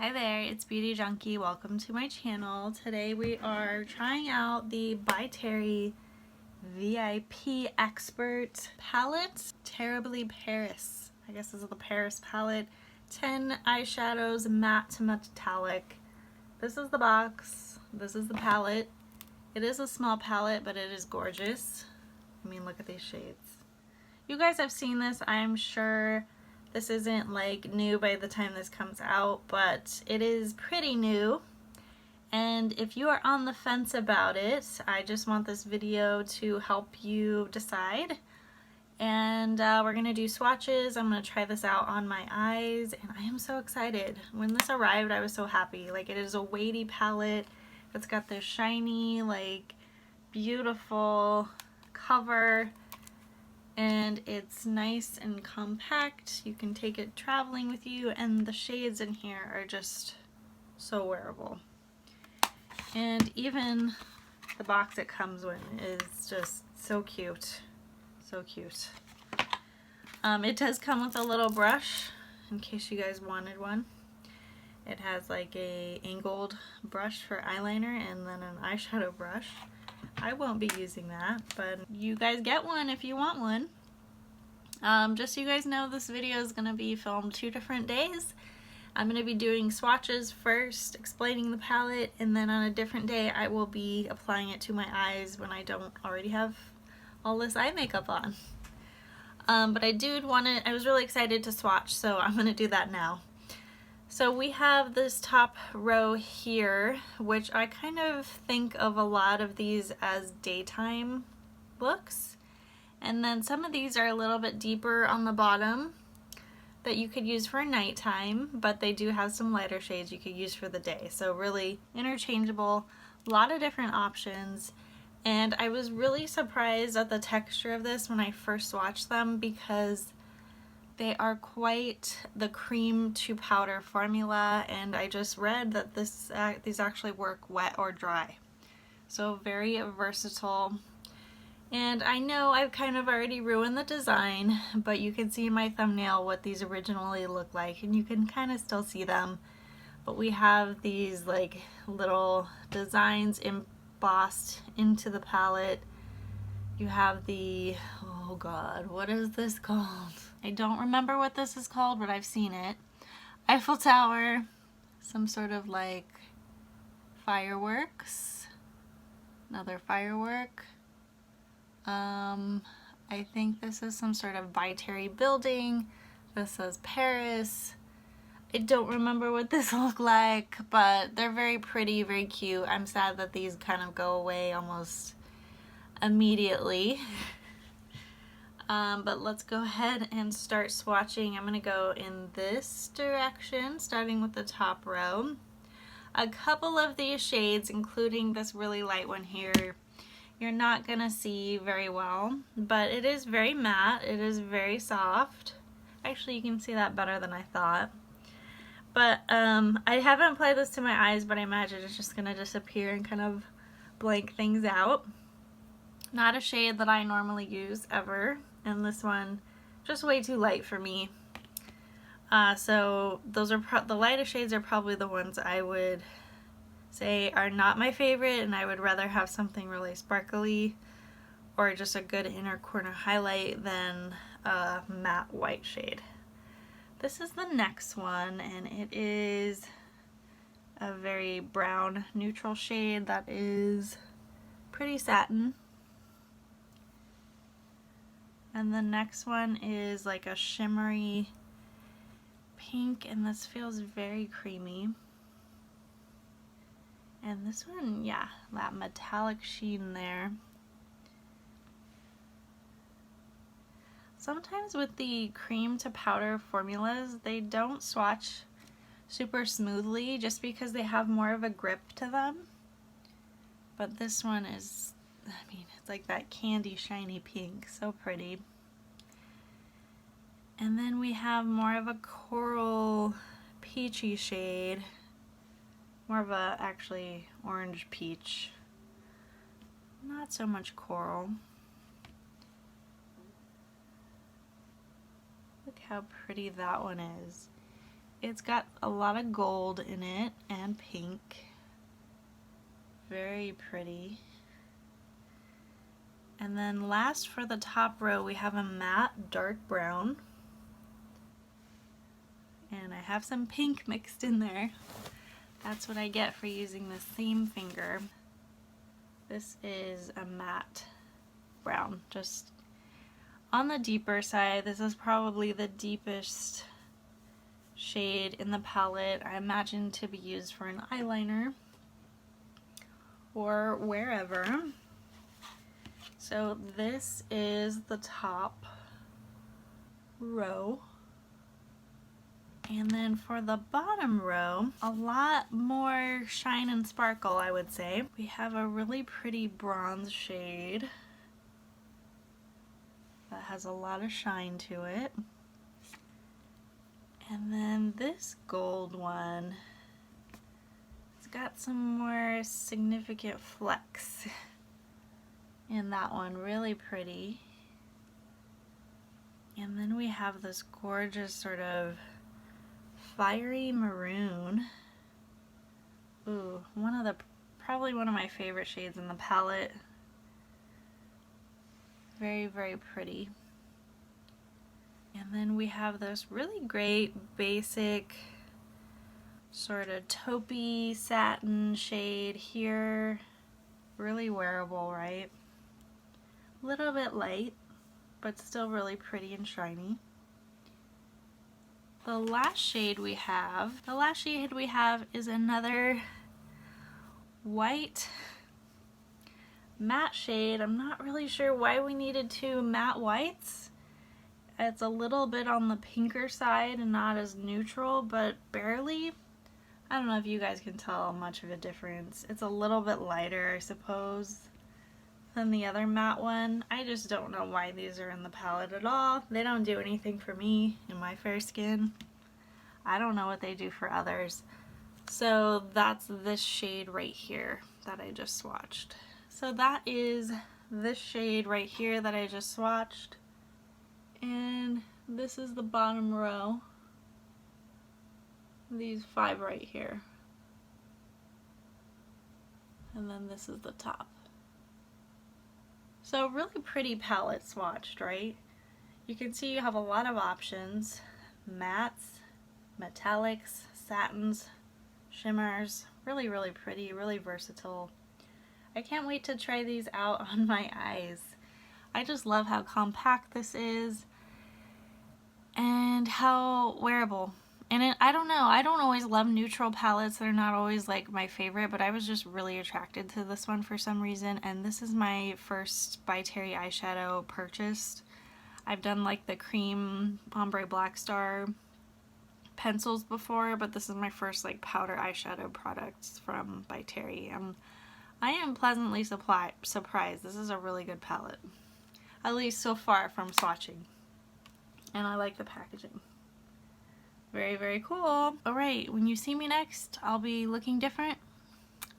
Hi there, it's Beauty Junkie. Welcome to my channel. Today we are trying out the BYTERRY VIP Expert palette, terriblyparis. I guess this is the Paris palette. 10 eyeshadows, matte to metallic. This is the box. This is the palette. It is a small palette, but it is gorgeous. I mean, look at these shades. You guys have seen this, I'm sure. This isn't like new by the time this comes out, but it is pretty new. And if you are on the fence about it, I just want this video to help you decide. And we're gonna do swatches. I'm gonna try this out on my eyes, and I am so excited. When this arrived, I was so happy. Like, it is a weighty palette. It's got this shiny, like, beautiful cover. And it's nice and compact. You can take it traveling with you, and the shades in here are just so wearable. And even the box it comes with is just so cute. So cute. It does come with a little brush in case you guys wanted one. It has like a angled brush for eyeliner and then an eyeshadow brush. I won't be using that, but you guys get one if you want one. Just so you guys know, this video is going to be filmed 2 different days. I'm going to be doing swatches first, explaining the palette, and then on a different day I will be applying it to my eyes when I don't already have all this eye makeup on. But I was really excited to swatch, so I'm going to do that now. So we have this top row here, which I kind of think of a lot of these as daytime looks. And then some of these are a little bit deeper on the bottom that you could use for nighttime, but they do have some lighter shades you could use for the day. So really interchangeable, a lot of different options. And I was really surprised at the texture of this when I first swatched them because they are quite the cream to powder formula, and I just read that these actually work wet or dry. So very versatile. And I know I've kind of already ruined the design, but you can see in my thumbnail what these originally look like, and you can kind of still see them. But we have these like little designs embossed into the palette. You have the, oh god, what is this called? I don't remember what this is called, but I've seen it. Eiffel Tower, some sort of like fireworks, another firework. I think this is some sort of BYTERRY building. This says Paris. I don't remember what this look like, but they're very pretty, very cute. I'm sad that these kind of go away almost immediately. But let's go ahead and start swatching. I'm going to go in this direction, starting with the top row. A couple of these shades, including this really light one here, you're not going to see very well, but it is very matte. It is very soft. Actually, you can see that better than I thought. But I haven't applied this to my eyes, but I imagine it's just going to disappear and kind of blank things out. Not a shade that I normally use ever. And this one, just way too light for me. So those are the lightest shades are probably the ones I would say are not my favorite, and I would rather have something really sparkly or just a good inner corner highlight than a matte white shade. This is the next one, and it is a very brown neutral shade that is pretty satin. And the next one is like a shimmery pink, and this feels very creamy. And this one, yeah, that metallic sheen there. Sometimes with the cream to powder formulas, they don't swatch super smoothly just because they have more of a grip to them. But this one is, I mean, it's like that candy shiny pink, so pretty. And then we have more of a coral peachy shade, more of a actually orange peach, not so much coral. Look how pretty that one is. It's got a lot of gold in it and pink. Very pretty. And then last for the top row, we have a matte dark brown. And I have some pink mixed in there. That's what I get for using the same finger. This is a matte brown, just on the deeper side. This is probably the deepest shade in the palette. I imagine to be used for an eyeliner or wherever. So this is the top row. And then for the bottom row, a lot more shine and sparkle, I would say. We have a really pretty bronze shade that has a lot of shine to it. And then this gold one, it's got some more significant flecks in that one, really pretty. And then we have this gorgeous sort of fiery maroon. Ooh, probably one of my favorite shades in the palette. Very, very pretty. And then we have this really great basic sort of taupey satin shade here. Really wearable, right? A little bit light, but still really pretty and shiny. The last shade we have is another white matte shade. I'm not really sure why we needed two matte whites. It's a little bit on the pinker side and not as neutral, but barely. I don't know if you guys can tell much of a difference. It's a little bit lighter, I suppose, than the other matte one. I just don't know why these are in the palette at all. They don't do anything for me in my fair skin. I don't know what they do for others. So that's this shade right here that I just swatched. So that is this shade right here that I just swatched. And this is the bottom row. These 5 right here. And then this is the top. So really pretty palette swatched, right? You can see you have a lot of options. Mattes, metallics, satins, shimmers. Really, really pretty, really versatile. I can't wait to try these out on my eyes. I just love how compact this is and how wearable. And I don't know, I don't always love neutral palettes. They're not always like my favorite, but I was just really attracted to this one for some reason. And this is my first BYTERRY eyeshadow purchased. I've done like the cream ombre black star pencils before, but this is my first like powder eyeshadow products from BYTERRY. And I am pleasantly surprised. This is a really good palette, at least so far from swatching. And I like the packaging. Very, very cool. Alright, when you see me next, I'll be looking different,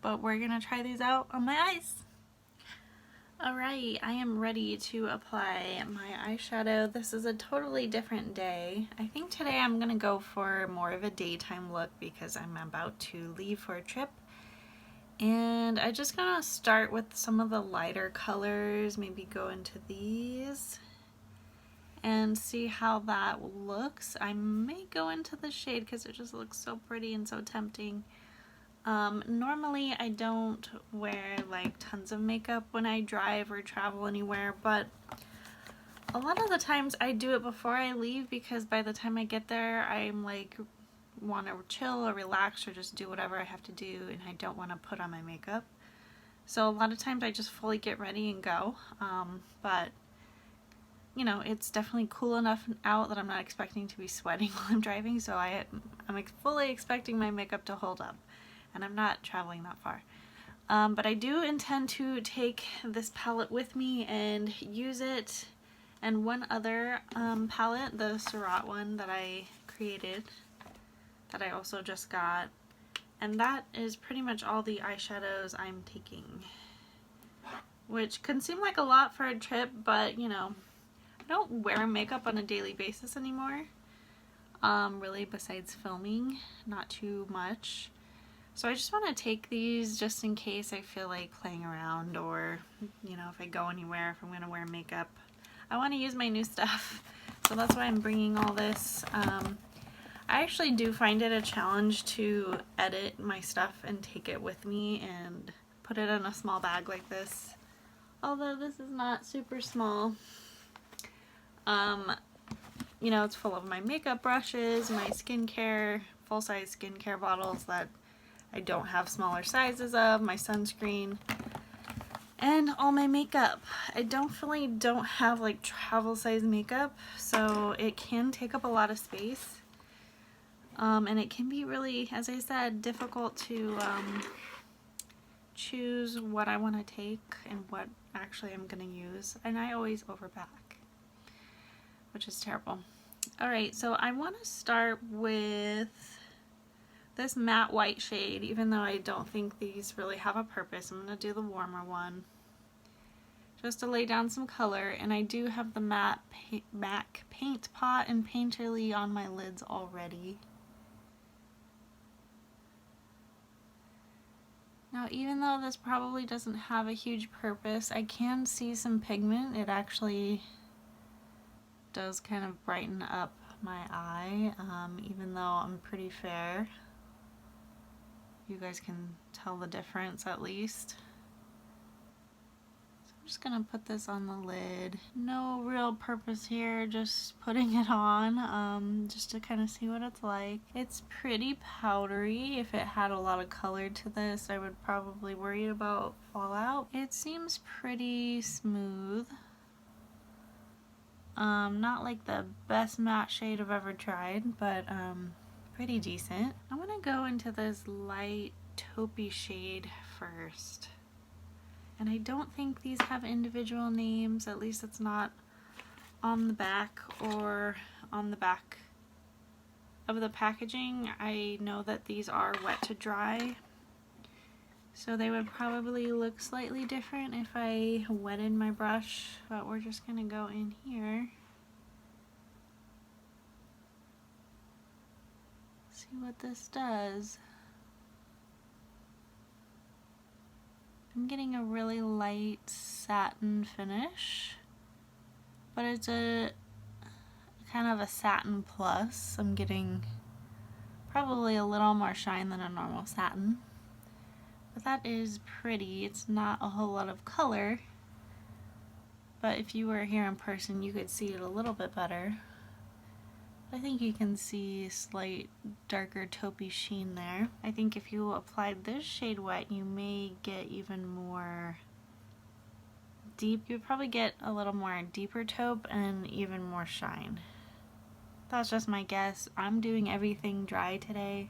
but we're gonna try these out on my eyes. Alright, I am ready to apply my eyeshadow. This is a totally different day. I think today I'm gonna go for more of a daytime look because I'm about to leave for a trip. And I'm just gonna start with some of the lighter colors, maybe go into these and see how that looks. I may go into the shade because it just looks so pretty and so tempting. Normally I don't wear like tons of makeup when I drive or travel anywhere, but a lot of the times I do it before I leave because by the time I get there I'm like want to chill or relax or just do whatever I have to do, and I don't want to put on my makeup. So a lot of times I just fully get ready and go, but you know, it's definitely cool enough out that I'm not expecting to be sweating while I'm driving, so I'm fully expecting my makeup to hold up, and I'm not traveling that far. But I do intend to take this palette with me and use it, and one other palette, the Surat one that I created, that I also just got, and that is pretty much all the eyeshadows I'm taking, which can seem like a lot for a trip, but you know, I don't wear makeup on a daily basis anymore. really, besides filming, not too much. So I just want to take these just in case I feel like playing around, or, you know, if I go anywhere, if I'm going to wear makeup. I want to use my new stuff, so that's why I'm bringing all this. I actually do find it a challenge to edit my stuff and take it with me and put it in a small bag like this. Although this is not super small. You know, it's full of my makeup brushes, my skincare, full-size skincare bottles that I don't have smaller sizes of, my sunscreen, and all my makeup. I don't have like travel size makeup, so it can take up a lot of space. And it can be really, as I said, difficult to choose what I want to take and what actually I'm going to use. And I always overpack, which is terrible. Alright, so I want to start with this matte white shade, even though I don't think these really have a purpose. I'm going to do the warmer one, just to lay down some color. And I do have the MAC paint pot and painterly on my lids already. Now, even though this probably doesn't have a huge purpose, I can see some pigment. It actually does kind of brighten up my eye, even though I'm pretty fair. You guys can tell the difference at least. So I'm just gonna put this on the lid. No real purpose here, just putting it on, just to kind of see what it's like. It's pretty powdery. If it had a lot of color to this, I would probably worry about fallout. It seems pretty smooth. Not like the best matte shade I've ever tried, but pretty decent. I'm gonna go into this light taupey shade first. And I don't think these have individual names, at least it's not on the back or on the back of the packaging. I know that these are wet to dry, so they would probably look slightly different if I wetted my brush, but we're just gonna go in here. See what this does. I'm getting a really light satin finish, but it's a kind of a satin plus. I'm getting probably a little more shine than a normal satin, but that is pretty. It's not a whole lot of color, but if you were here in person you could see it a little bit better. I think you can see slight darker taupey sheen there. I think if you applied this shade wet, you may get even more deep. You'd probably get a little more deeper taupe and even more shine. That's just my guess. I'm doing everything dry today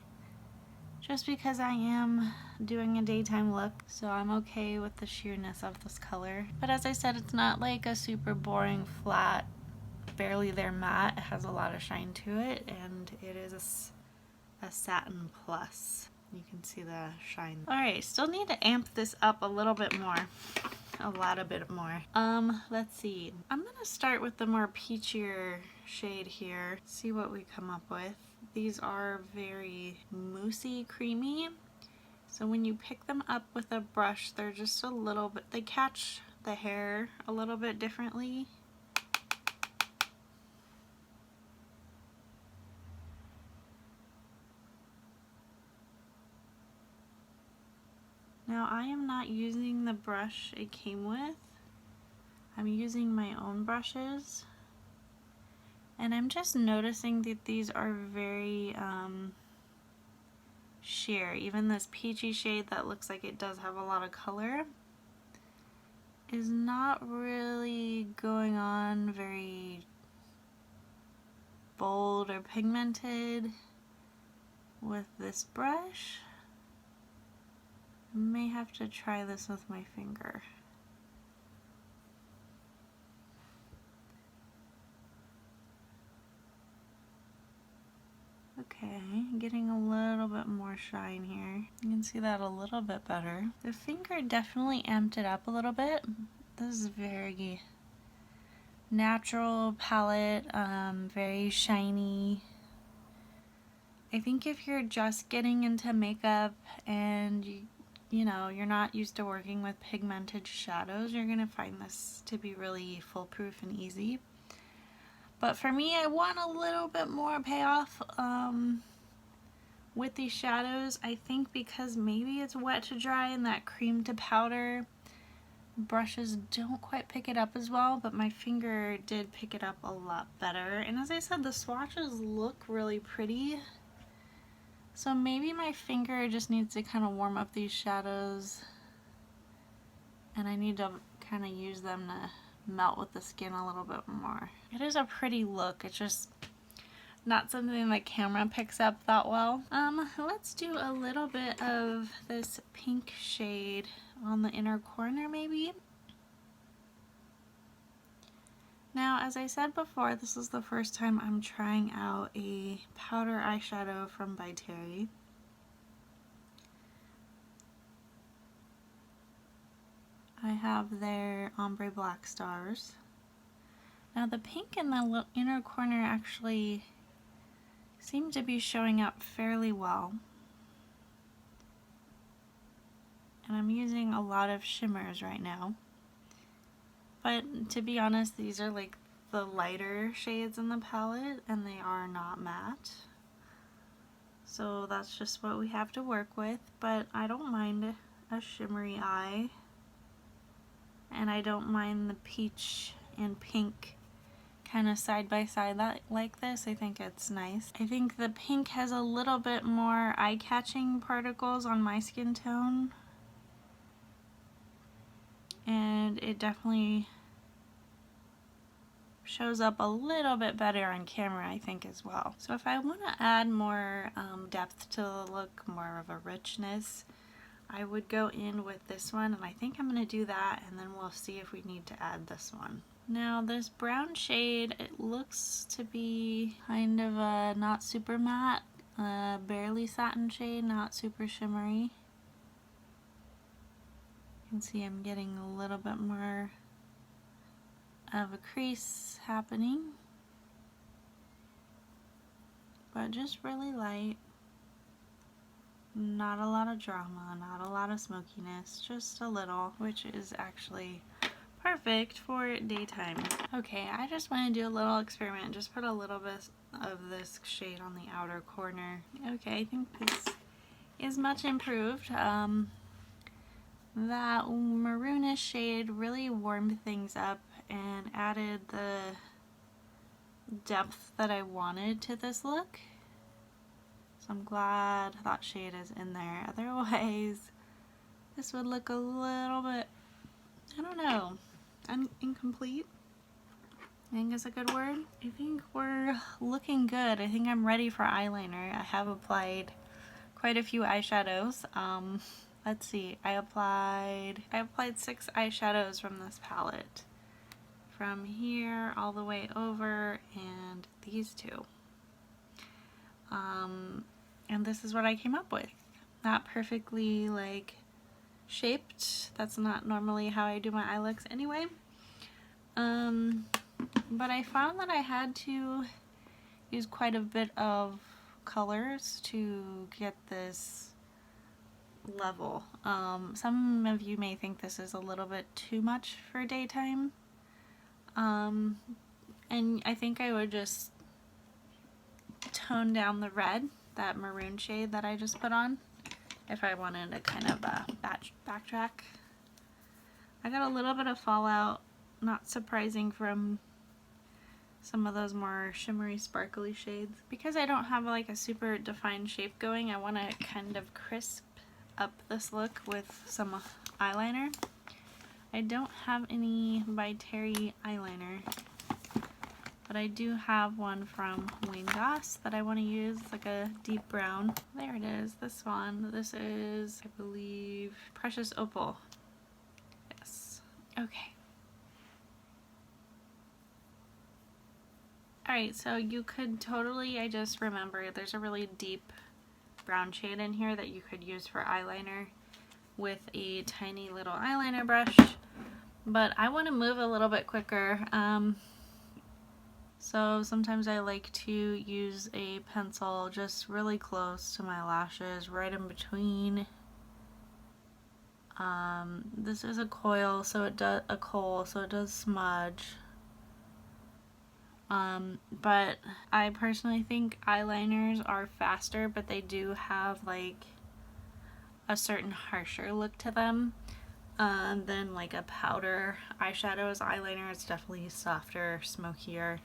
just because I am doing a daytime look, so I'm okay with the sheerness of this color. But as I said, it's not like a super boring flat, barely there matte. It has a lot of shine to it, and it is a satin plus. You can see the shine. Alright, still need to amp this up a little bit more. A lot a bit more. Let's see. I'm gonna start with the more peachier shade here. See what we come up with. These are very moussey, creamy. So when you pick them up with a brush, they're just a little bit, they catch the hair a little bit differently. Now I am not using the brush it came with. I'm using my own brushes. And I'm just noticing that these are very sheer. Even this peachy shade that looks like it does have a lot of color is not really going on very bold or pigmented with this brush. I may have to try this with my finger. Okay, getting a little bit more shine here. You can see that a little bit better. The finger definitely amped it up a little bit. This is very natural palette, very shiny. I think if you're just getting into makeup and you know, you're not used to working with pigmented shadows, you're gonna find this to be really foolproof and easy. But for me, I want a little bit more payoff with these shadows. I think because maybe it's wet to dry and that cream to powder brushes don't quite pick it up as well, but my finger did pick it up a lot better. And as I said, the swatches look really pretty. So maybe my finger just needs to kind of warm up these shadows, and I need to kind of use them to melt with the skin a little bit more. It is a pretty look, it's just not something the camera picks up that well. Let's do a little bit of this pink shade on the inner corner maybe. Now, as I said before, this is the first time I'm trying out a powder eyeshadow from BYTERRY. I have their ombre black stars. Now the pink in the inner corner actually seems to be showing up fairly well. And I'm using a lot of shimmers right now. But to be honest, these are like the lighter shades in the palette and they are not matte. So that's just what we have to work with, but I don't mind a shimmery eye. And I don't mind the peach and pink kind of side by side like this. I think it's nice. I think the pink has a little bit more eye-catching particles on my skin tone. And it definitely shows up a little bit better on camera, I think, as well. So if I want to add more depth to the look, more of a richness, I would go in with this one, and I think I'm going to do that, and then we'll see if we need to add this one. Now this brown shade, it looks to be kind of a not super matte, barely satin shade, not super shimmery. You can see I'm getting a little bit more of a crease happening, but just really light. Not a lot of drama, not a lot of smokiness, just a little, which is actually perfect for daytime. Okay, I just want to do a little experiment, just put a little bit of this shade on the outer corner. Okay, I think this is much improved. That maroonish shade really warmed things up and added the depth that I wanted to this look. So I'm glad that shade is in there. Otherwise, this would look a little bit, I don't know, incomplete, I think is a good word. I think we're looking good. I think I'm ready for eyeliner. I have applied quite a few eyeshadows. Let's see, I applied 6 eyeshadows from this palette. From here all the way over, and these two. And this is what I came up with. Not perfectly like shaped. That's not normally how I do my eye looks anyway. But I found that I had to use quite a bit of colors to get this level. Some of you may think this is a little bit too much for daytime. And I think I would just tone down the red, that maroon shade that I just put on, if I wanted to kind of backtrack. I got a little bit of fallout, not surprising, from some of those more shimmery sparkly shades. Because I don't have like a super defined shape going, I want to kind of crisp up this look with some eyeliner. I don't have any BYTERRY eyeliner, but I do have one from Wayne Goss that I want to use, like a deep brown. There it is, this one. This is, I believe, Precious Opal. Yes. Okay. Alright, so you could totally, I just remembered, there's a really deep brown shade in here that you could use for eyeliner with a tiny little eyeliner brush. But I want to move a little bit quicker. So sometimes I like to use a pencil just really close to my lashes, right in between. This is a coil, so it does smudge. But I personally think eyeliners are faster, but they do have like a certain harsher look to them than like a powder eyeshadow. As eyeliner, it's definitely softer, smokier.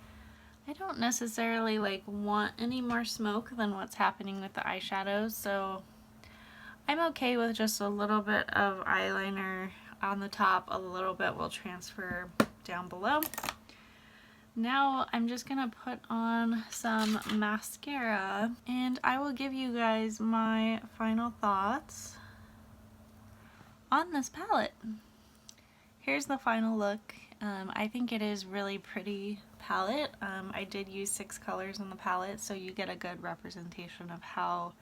I don't necessarily like want any more smoke than what's happening with the eyeshadows, so I'm okay with just a little bit of eyeliner on the top. A little bit will transfer down below. Now I'm just gonna put on some mascara and I will give you guys my final thoughts on this palette. Here's the final look. I think it is really pretty palette. I did use 6 colors in the palette, so you get a good representation of how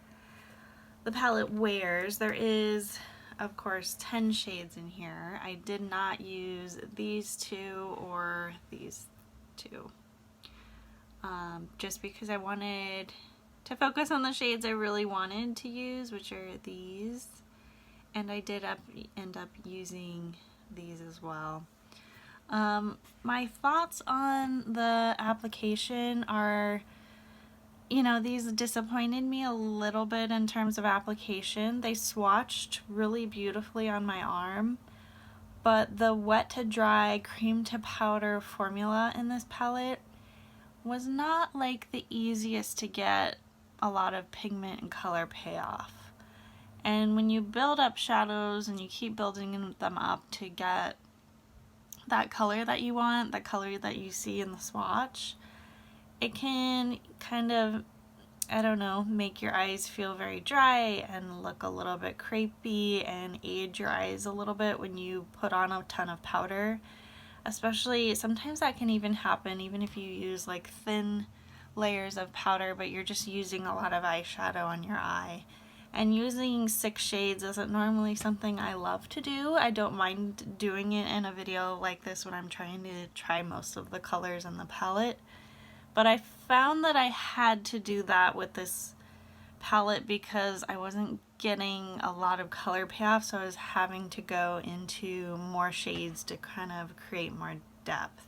the palette wears. There is, of course, 10 shades in here. I did not use these 2 or these 2, just because I wanted to focus on the shades I really wanted to use, which are these, and I did end up using these as well. My thoughts on the application are, you know, these disappointed me a little bit in terms of application. They swatched really beautifully on my arm, but the wet to dry, cream to powder formula in this palette was not like the easiest to get a lot of pigment and color payoff. And when you build up shadows and you keep building them up to get that color that you want, the color that you see in the swatch, it can kind of, I don't know, make your eyes feel very dry and look a little bit crepey and age your eyes a little bit when you put on a ton of powder. Especially, sometimes that can even happen even if you use like thin layers of powder, but you're just using a lot of eyeshadow on your eye. And using 6 shades isn't normally something I love to do. I don't mind doing it in a video like this when I'm trying to try most of the colors in the palette. But I found that I had to do that with this palette because I wasn't getting a lot of color payoff, so I was having to go into more shades to kind of create more depth.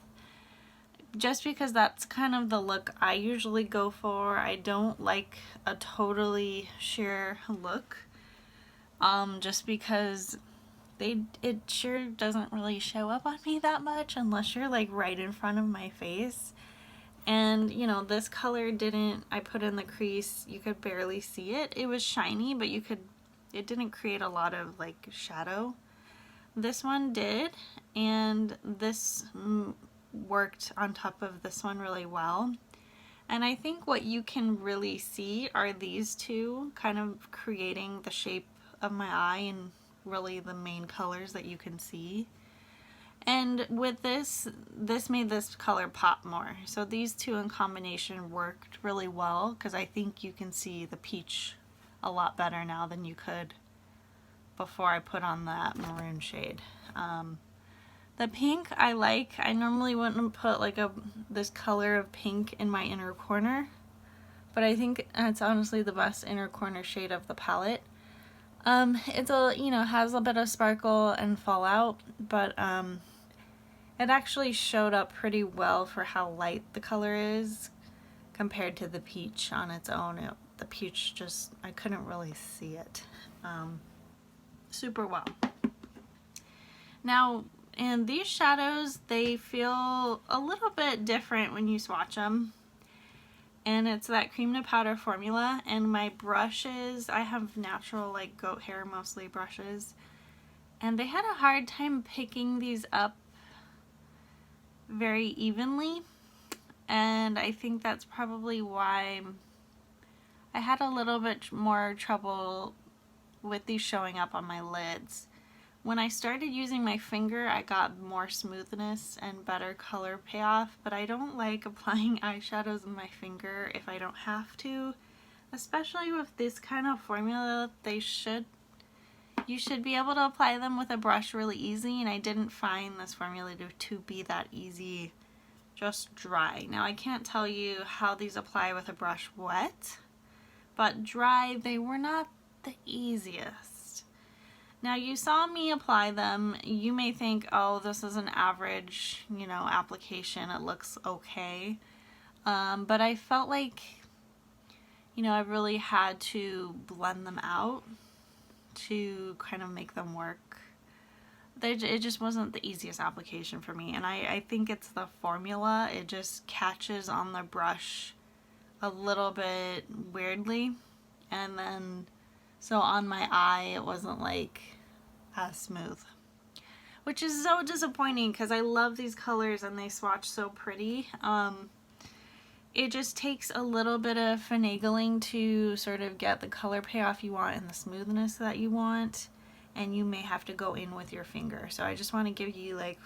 Just because that's kind of the look I usually go for. I don't like a totally sheer look, just because it sure doesn't really show up on me that much unless you're like right in front of my face. And you know, this color didn't, I put in the crease, you could barely see it. It was shiny, but it didn't create a lot of like shadow. This one did, and this worked on top of this one really well. And I think what you can really see are these two kind of creating the shape of my eye and really the main colors that you can see. And with this made this color pop more. So these two in combination worked really well because I think you can see the peach a lot better now than you could before I put on that maroon shade. The pink I like. I normally wouldn't put like this color of pink in my inner corner, but I think it's honestly the best inner corner shade of the palette. It's a, you know, has a bit of sparkle and fallout, but it actually showed up pretty well for how light the color is compared to the peach on its own. The peach just, I couldn't really see it super well. Now, and these shadows, they feel a little bit different when you swatch them. And it's that cream to powder formula. And my brushes, I have natural like goat hair mostly brushes. And they had a hard time picking these up very evenly. And I think that's probably why I had a little bit more trouble with these showing up on my lids. When I started using my finger, I got more smoothness and better color payoff, but I don't like applying eyeshadows with my finger if I don't have to, especially with this kind of formula. You should be able to apply them with a brush really easy, and I didn't find this formula to be that easy just dry. Now I can't tell you how these apply with a brush wet, but dry, they were not the easiest. Now you saw me apply them. You may think, oh, this is an average, you know, application. It looks okay. But I felt like, you know, I really had to blend them out to kind of make them work. It just wasn't the easiest application for me, and I think it's the formula. It just catches on the brush a little bit weirdly, and then so on my eye it wasn't like as smooth, which is so disappointing because I love these colors and they swatch so pretty. It just takes a little bit of finagling to sort of get the color payoff you want and the smoothness that you want, and you may have to go in with your finger. So I just want to give you like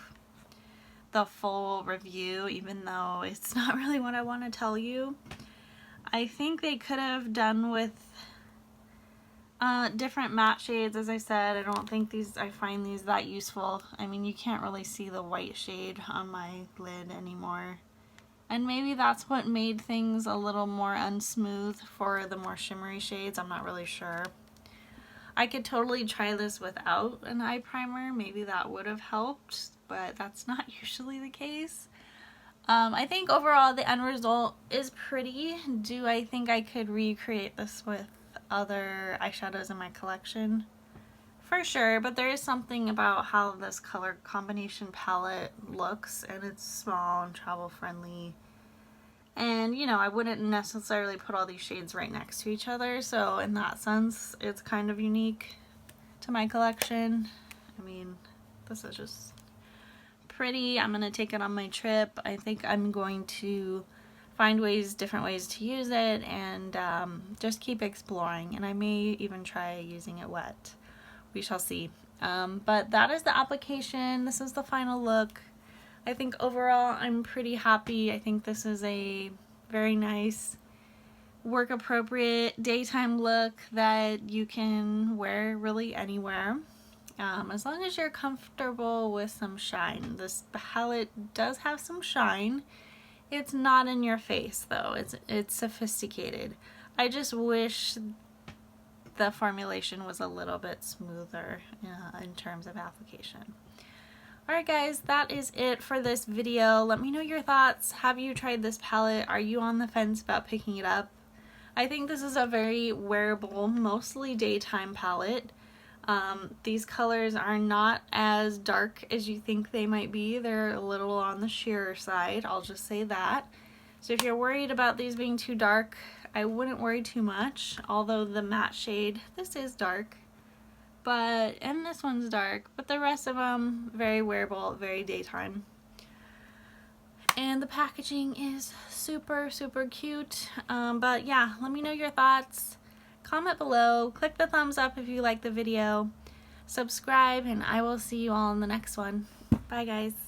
the full review, even though it's not really what I want to tell you. I think they could have done with different matte shades. As I said, I don't think I find these that useful. I mean, you can't really see the white shade on my lid anymore. And maybe that's what made things a little more unsmooth for the more shimmery shades. I'm not really sure. I could totally try this without an eye primer. Maybe that would have helped, but that's not usually the case. I think overall the end result is pretty. Do I think I could recreate this with other eyeshadows in my collection? For sure, but there is something about how this color combination palette looks, and it's small and travel friendly. And, you know, I wouldn't necessarily put all these shades right next to each other, so in that sense, it's kind of unique to my collection. I mean, this is just pretty. I'm going to take it on my trip. I think I'm going to find different ways to use it, and just keep exploring. And I may even try using it wet. We shall see. But that is the application. This is the final look. I think overall I'm pretty happy. I think this is a very nice, work appropriate daytime look that you can wear really anywhere. As long as you're comfortable with some shine. This palette does have some shine. It's not in your face though. It's sophisticated. I just wish the formulation was a little bit smoother in terms of application. Alright guys, that is it for this video. Let me know your thoughts. Have you tried this palette? Are you on the fence about picking it up? I think this is a very wearable, mostly daytime palette. These colors are not as dark as you think they might be. They're a little on the sheerer side, I'll just say that. So if you're worried about these being too dark, I wouldn't worry too much, although the matte shade, this is dark, and this one's dark, but the rest of them, very wearable, very daytime. And the packaging is super, super cute. But yeah, let me know your thoughts. Comment below, click the thumbs up if you like the video, subscribe, and I will see you all in the next one. Bye guys.